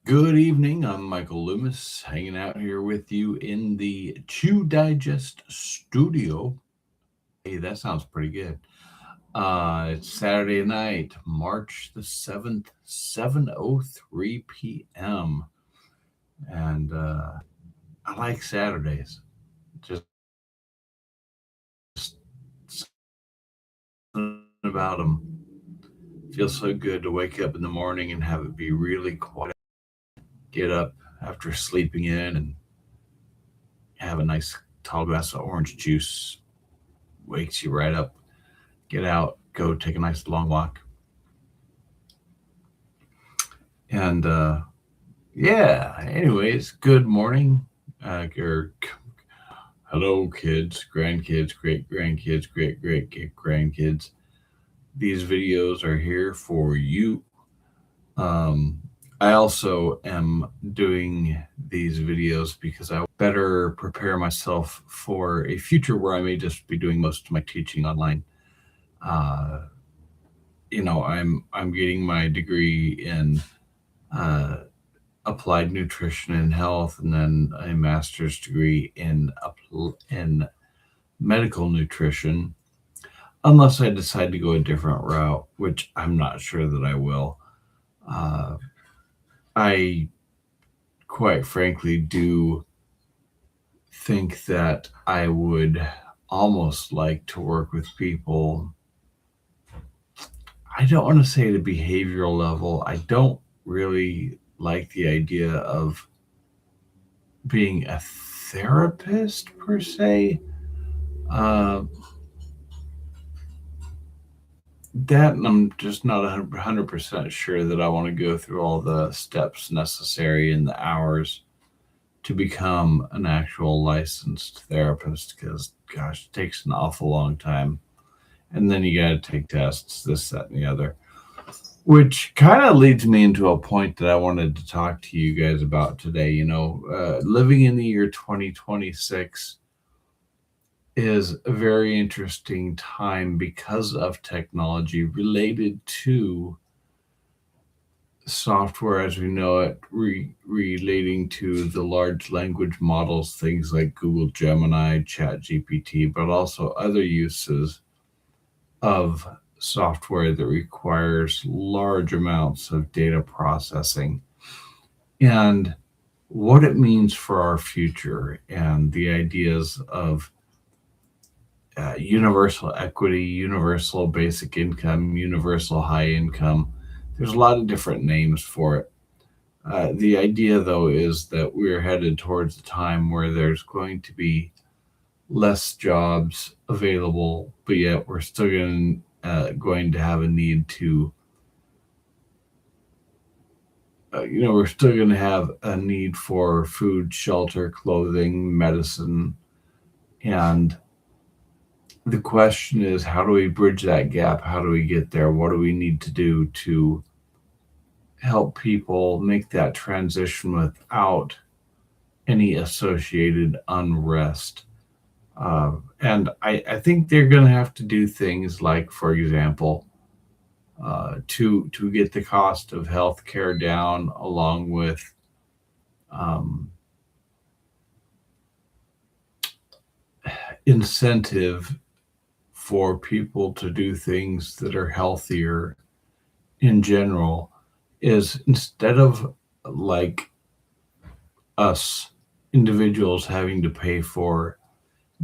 Good evening. I'm Michael Loomis, hanging out here with you in the Chew Digest studio. Hey, that sounds pretty good. It's Saturday night, March the 7th, 7:03 p.m. And I like Saturdays. Just something about them. Feels so good to wake up in the morning and have it be really quiet. Get up after sleeping in and have a nice tall glass of orange juice. Wakes you right up. Get out, go take a nice long walk. And yeah, anyways, good morning. Or hello, kids, grandkids, great grandkids, great grandkids. These videos are here for you. Um, I also am doing these videos because I better prepare myself for a future where I may just be doing most of my teaching online. Uh, I'm getting my degree in uh, applied nutrition and health, and then a master's degree in medical nutrition. Unless I decide to go a different route, which I'm not sure that I will. Uh, I quite frankly do think that I would almost like to work with people. I don't want to say at a behavioral level. I don't really like the idea of being a therapist per se. Uh, that and I'm just not 100% sure that I want to go through all the steps necessary and the hours to become an actual licensed therapist because, gosh, it takes an awful long time. And then you got to take tests, this, that, and the other. Which kind of leads me into a point that I wanted to talk to you guys about today. Living in the year 2026 is a very interesting time because of technology related to software as we know it, relating to the large language models, things like Google Gemini, ChatGPT, but also other uses of software that requires large amounts of data processing, and what it means for our future, and the ideas of universal equity, universal basic income, universal high income. There's a lot of different names for it. The idea, though, is that we're headed towards a time where there's going to be less jobs available, but yet we're still going to have a need to, we're still going to have a need for food, shelter, clothing, medicine, and the question is, how do we bridge that gap? How do we get there? What do we need to do to help people make that transition without any associated unrest? And I think they're going to have to do things like, for example, to get the cost of healthcare down, along with um, incentive for people to do things that are healthier in general, is instead of like us individuals having to pay for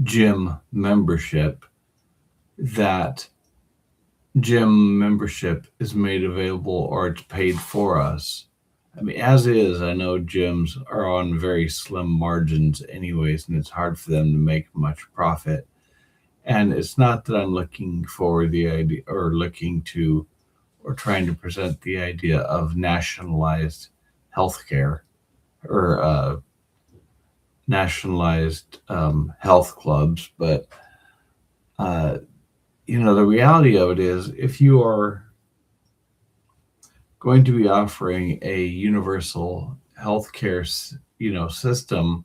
gym membership, that gym membership is made available or it's paid for us. I mean, as is, I know gyms are on very slim margins, anyways, and it's hard for them to make much profit. And it's not that I'm looking for the idea or looking to or trying to present the idea of nationalized healthcare or nationalized health clubs, but uh, the reality of it is, if you are going to be offering a universal healthcare, system,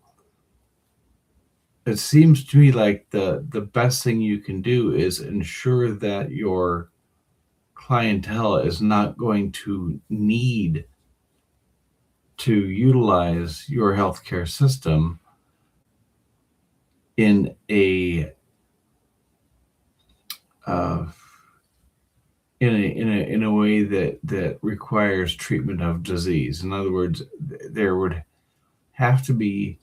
it seems to me like the best thing you can do is ensure that your clientele is not going to need to utilize your healthcare system in a uh, in a way that requires treatment of disease. In other words, there would have to be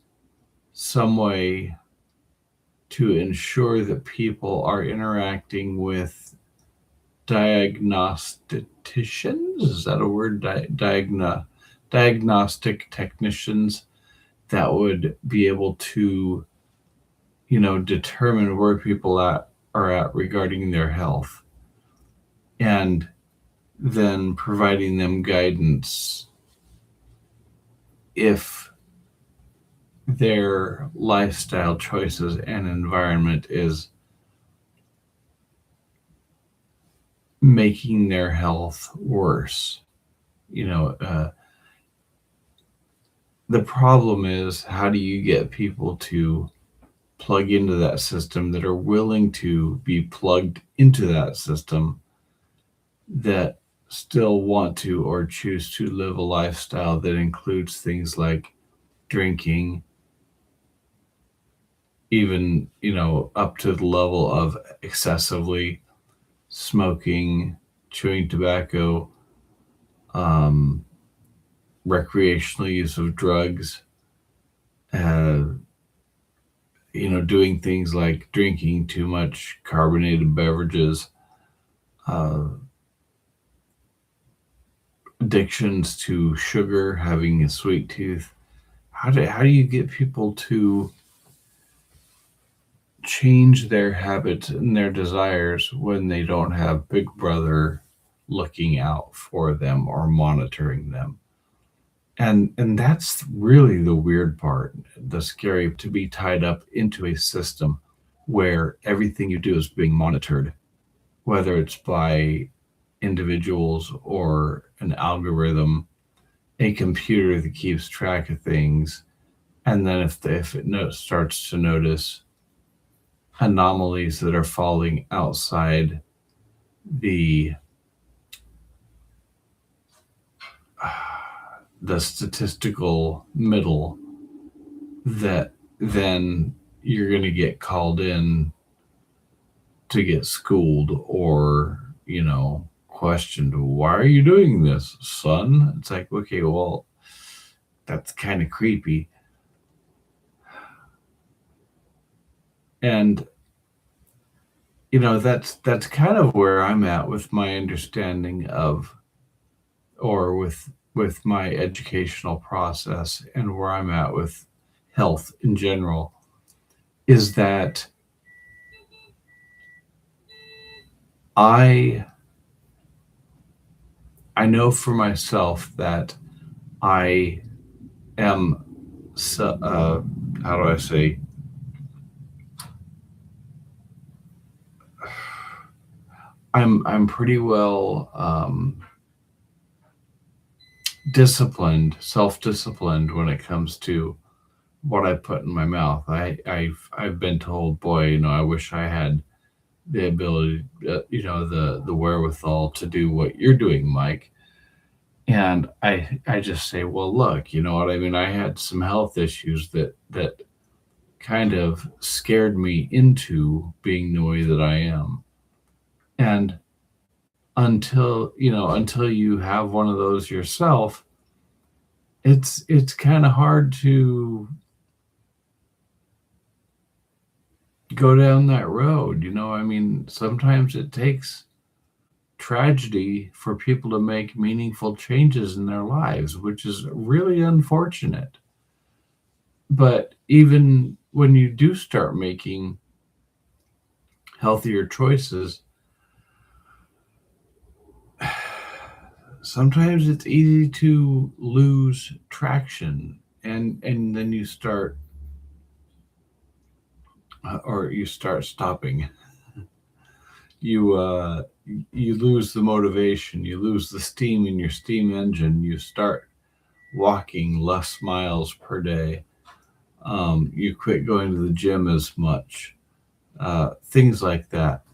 some way to ensure that people are interacting with diagnosticians. Is that a word? Diagnostic technicians that would be able to, determine where people are at regarding their health, and then providing them guidance if their lifestyle choices and environment is making their health worse. The problem is, how do you get people to plug into that system, that are willing to be plugged into that system, that still want to or choose to live a lifestyle that includes things like drinking, even, up to the level of excessively smoking, chewing tobacco, recreational use of drugs, uh, doing things like drinking too much carbonated beverages, uh, addictions to sugar, having a sweet tooth. How do you get people to change their habits and their desires when they don't have Big Brother looking out for them or monitoring them? And that's really the weird part, the scary, to be tied up into a system where everything you do is being monitored, whether it's by individuals or an algorithm, a computer that keeps track of things. And then if it starts to notice anomalies that are falling outside the statistical middle, that then you're going to get called in to get schooled or, questioned. Why are you doing this, son? It's like, okay, well, that's kind of creepy. And, that's kind of where I'm at with my understanding of, or with my educational process, and where I'm at with health in general, is that I know for myself that I am, how do I say, I'm pretty well disciplined, self-disciplined when it comes to what I put in my mouth. I've been told, boy, I wish I had the ability, the wherewithal to do what you're doing, Mike. And I just say, well, look, you know what I mean? I had some health issues that kind of scared me into being the way that I am. And until you have one of those yourself, it's kind of hard to go down that road. I mean, sometimes it takes tragedy for people to make meaningful changes in their lives, which is really unfortunate. But even when you do start making healthier choices, sometimes it's easy to lose traction, and then you start stopping. You lose the motivation, you lose the steam in your steam engine, you start walking less miles per day, you quit going to the gym as much, things like that.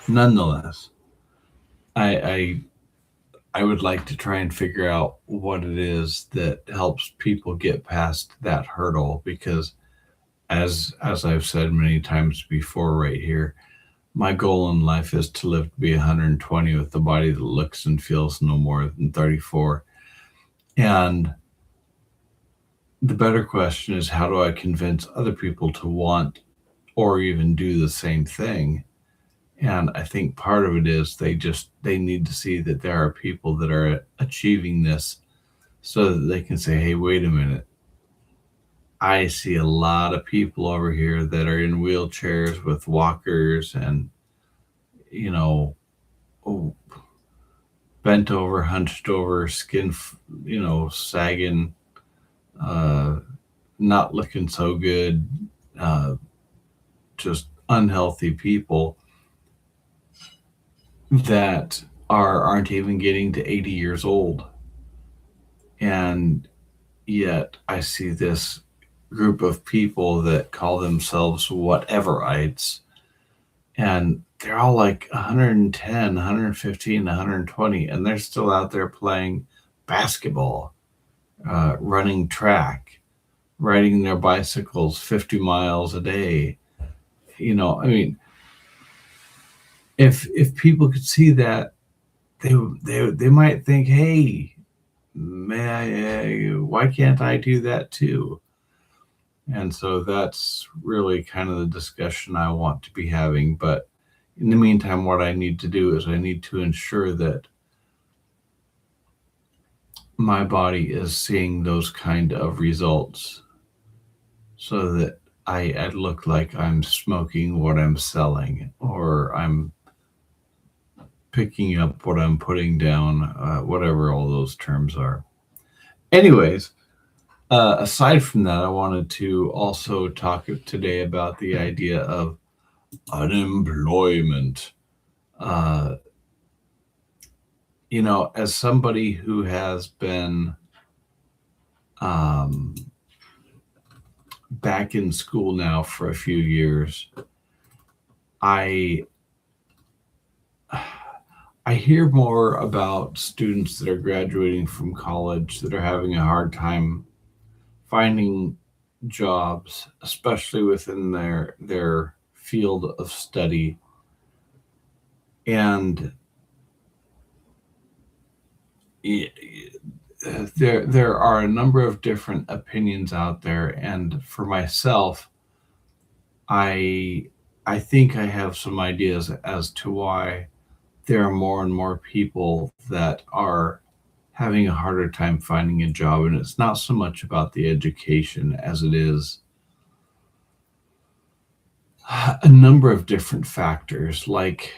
Nonetheless, I I would like to try and figure out what it is that helps people get past that hurdle, because as I've said many times before right here, my goal in life is to live to be 120 with a body that looks and feels no more than 34. And the better question is, how do I convince other people to want or even do the same thing? And I think part of it is they need to see that there are people that are achieving this, so that they can say, hey, wait a minute. I see a lot of people over here that are in wheelchairs with walkers and, you know, oh, bent over, hunched over, skin, sagging, uh, not looking so good, uh, just unhealthy people that aren't even getting to 80 years old. And yet I see this group of people that call themselves whateverites, and they're all like 110, 115, 120, and they're still out there playing basketball, running track, riding their bicycles 50 miles a day. I mean, if people could see that, they might think, hey, why can't I do that too? And so that's really kind of the discussion I want to be having. But in the meantime, what I need to do is I need to ensure that my body is seeing those kind of results, so that I look like I'm smoking what I'm selling, or I'm picking up what I'm putting down, whatever all those terms are. Anyways, aside from that, I wanted to also talk today about the idea of unemployment. Uh, as somebody who has been um, back in school now for a few years, I I hear more about students that are graduating from college that are having a hard time finding jobs, especially within their field of study. And there are a number of different opinions out there, and for myself, I I think I have some ideas as to why there are more and more people that are having a harder time finding a job. And it's not so much about the education as it is a number of different factors. Like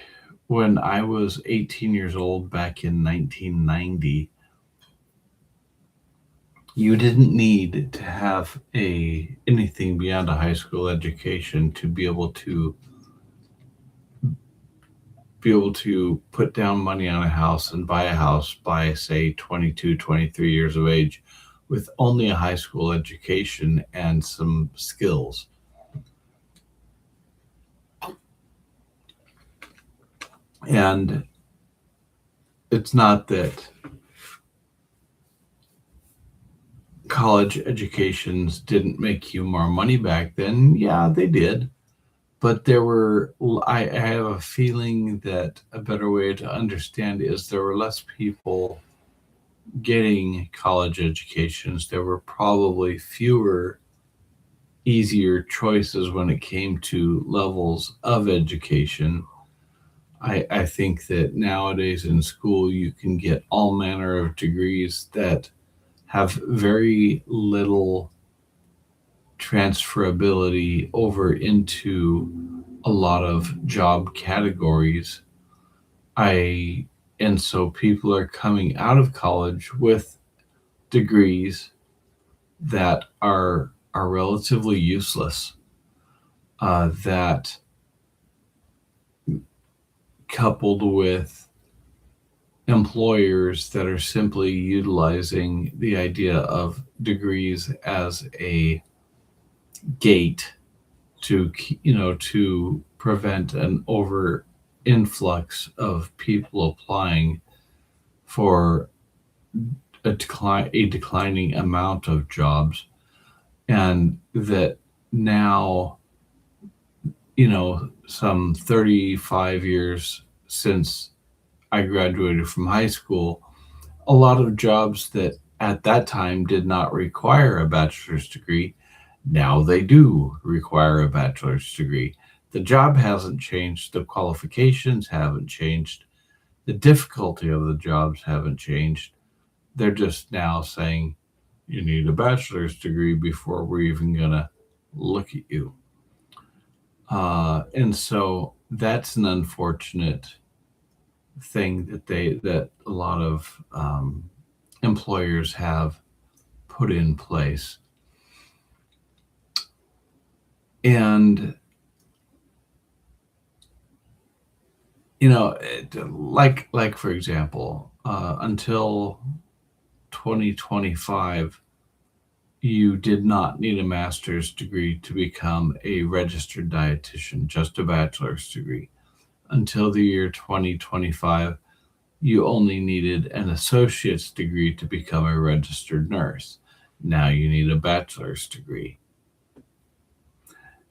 when I was 18 years old back in 1990, you didn't need to have a anything beyond a high school education to be able to put down money on a house and buy a house by, say, 22, 23 years of age, with only a high school education and some skills. And it's not that college educations didn't make you more money back then. Yeah, they did. But I have a feeling that a better way to understand is there were less people getting college educations. There were probably fewer easier choices when it came to levels of education. I think that nowadays in school, you can get all manner of degrees that have very little transferability over into a lot of job categories. I and so people are coming out of college with degrees that are relatively useless. That coupled with employers that are simply utilizing the idea of degrees as a gate to prevent an over influx of people applying for a declining amount of jobs, and that now, some 35 years since I graduated from high school, a lot of jobs that at that time did not require a bachelor's degree, now they do require a bachelor's degree. The job hasn't changed, the qualifications haven't changed, the difficulty of the jobs haven't changed. They're just now saying you need a bachelor's degree before we're even going to look at you. And so that's an unfortunate thing that a lot of employers have put in place. And like for example, until 2025, you did not need a master's degree to become a registered dietitian, just a bachelor's degree. Until the year 2025, you only needed an associate's degree to become a registered nurse. Now you need a bachelor's degree.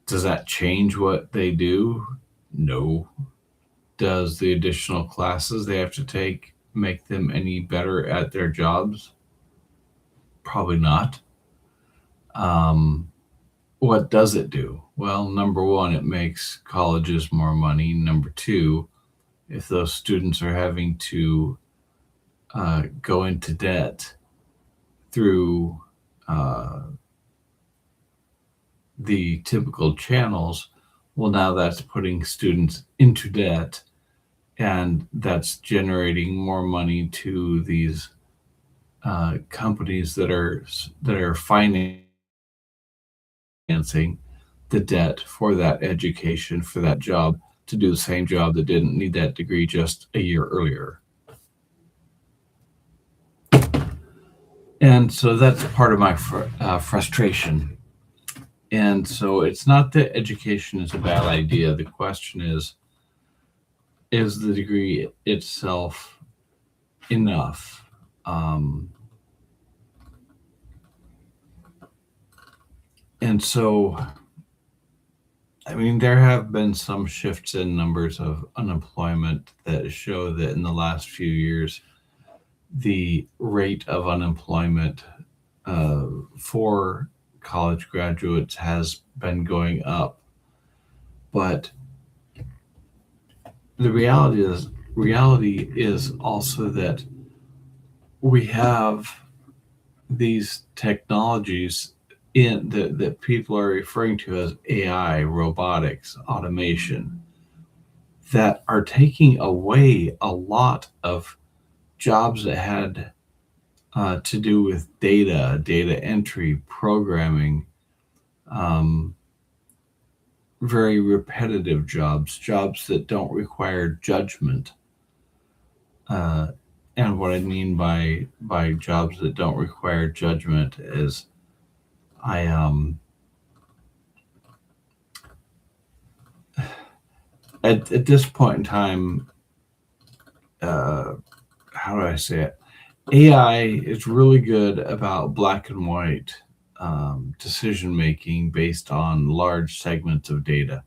Does that change what they do? No. Does the additional classes they have to take make them any better at their jobs? Probably not. What does it do? Well, number one, it makes colleges more money. Number two, if those students are having to go into debt through the typical channels, well, now that's putting students into debt, and that's generating more money to these companies that are financing the debt for that education, for that job, to do the same job that didn't need that degree just a year earlier. And so that's part of my frustration. And so it's not that education is a bad idea. The question is the degree itself enough? And so, I mean, there have been some shifts in numbers of unemployment that show that in the last few years, the rate of unemployment for college graduates has been going up. But the reality is also that we have these technologies that people are referring to as AI, robotics, automation, that are taking away a lot of jobs that had to do with data entry, programming, very repetitive jobs that don't require judgment. And what I mean by jobs that don't require judgment is at this point in time, how do I say it? AI is really good about black and white decision making based on large segments of data,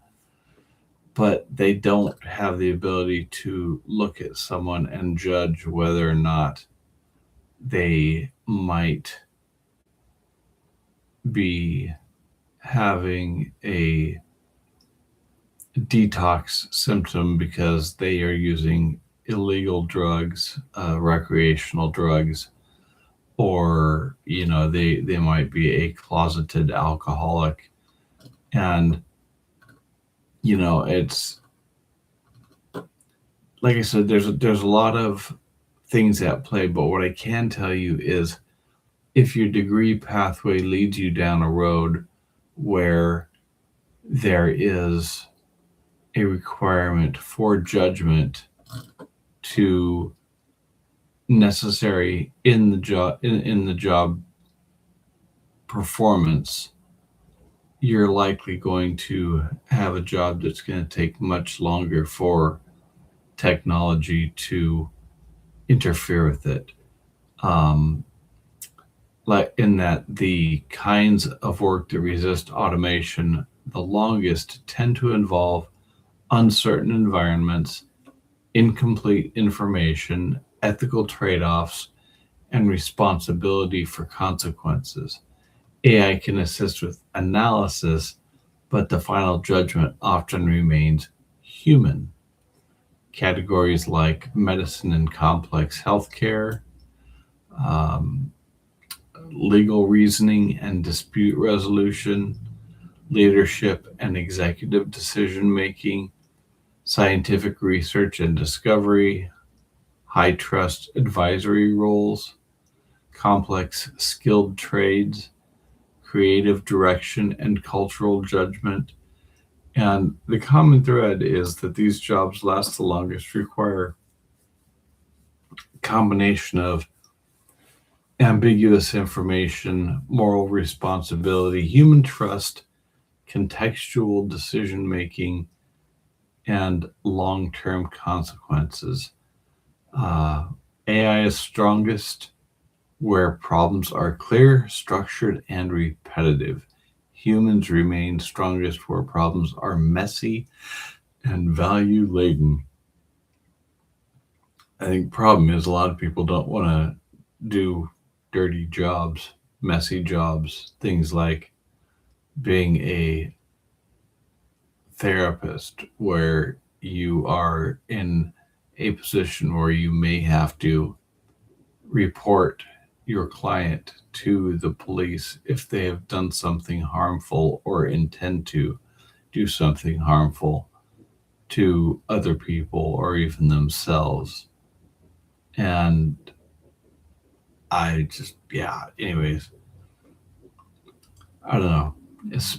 but they don't have the ability to look at someone and judge whether or not they might be having a detox symptom because they are using illegal drugs, recreational drugs, or they might be a closeted alcoholic. And it's like I said, there's a lot of things at play, but what I can tell you is if your degree pathway leads you down a road where there is a requirement for judgment to necessary in the job performance, you're likely going to have a job that's going to take much longer for technology to interfere with it. Um, like in that the kinds of work that resist automation the longest tend to involve uncertain environments, incomplete information, ethical trade offs, and responsibility for consequences. AI can assist with analysis, but the final judgment often remains human. Categories like medicine and complex healthcare, um, legal reasoning and dispute resolution, leadership and executive decision making, scientific research and discovery, high trust advisory roles, complex skilled trades, creative direction and cultural judgment. And the common thread is that these jobs last the longest, require a combination of ambiguous information, moral responsibility, human trust, contextual decision making, and long term consequences. Uh, AI is strongest where problems are clear, structured, and repetitive. Humans remain strongest where problems are messy and value laden. I think problem is a lot of people don't want to do dirty jobs, messy jobs, things like being a therapist where you are in a position where you may have to report your client to the police if they have done something harmful or intend to do something harmful to other people or even themselves. And I just, yeah, anyways, I don't know.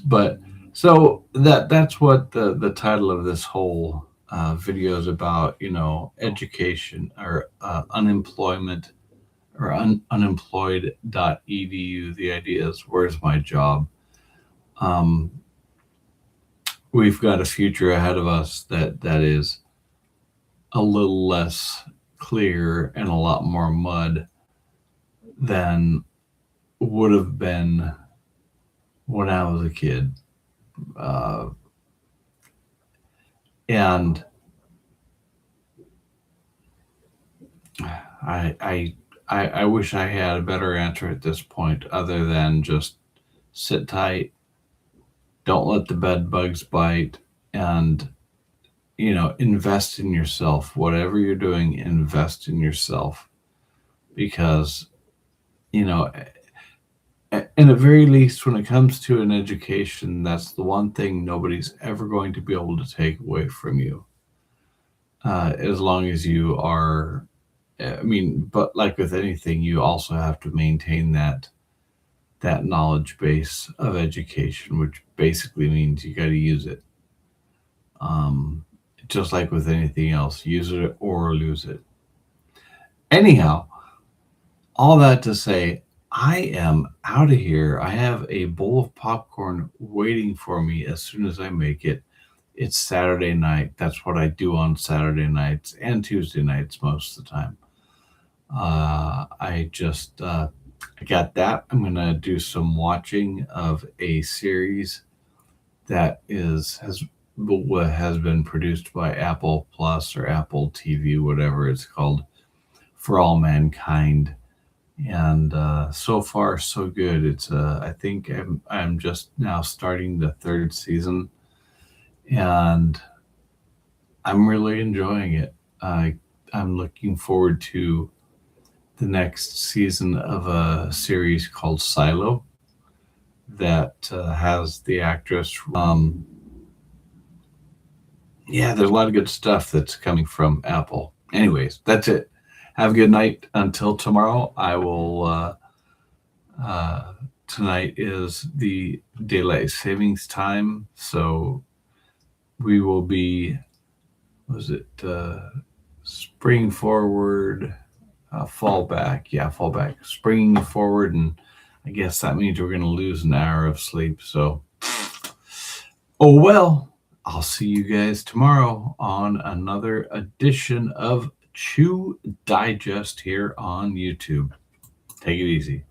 But so that's what the title of this whole video is about, education or unemployment or unemployed.edu. The idea is, where's my job? Um, we've got a future ahead of us that is a little less clear and a lot more mud than would have been when I was a kid. Uh, and I, I I wish I had a better answer at this point, other than just sit tight, don't let the bed bugs bite, and invest in yourself. Whatever you're doing, invest in yourself, because you know in the very least, when it comes to an education, that's the one thing nobody's ever going to be able to take away from you, as long as you are. I mean, but like with anything, you also have to maintain that knowledge base of education, which basically means you got to use it. Um, just like with anything else, use it or lose it. Anyhow, all that to say, I am out of here. I have a bowl of popcorn waiting for me as soon as I make it. It's Saturday night. That's what I do on Saturday nights and Tuesday nights most of the time. I got that. I'm gonna do some watching of a series that has been produced by Apple Plus or Apple TV, whatever it's called, For All Mankind. And so far so good. It's I think I'm just now starting the third season, and I'm really enjoying it. I'm looking forward to the next season of a series called Silo that has the actress. Yeah, there's a lot of good stuff that's coming from Apple. Anyways, that's it. Have a good night. Until tomorrow, I will. Uh, Tonight is the daylight savings time, so we will be. Was it spring forward? Fall back. Yeah, fall back. Springing forward, and I guess that means we're going to lose an hour of sleep. So, oh well. I'll see you guys tomorrow on another edition of Chew Digest here on YouTube. Take it easy.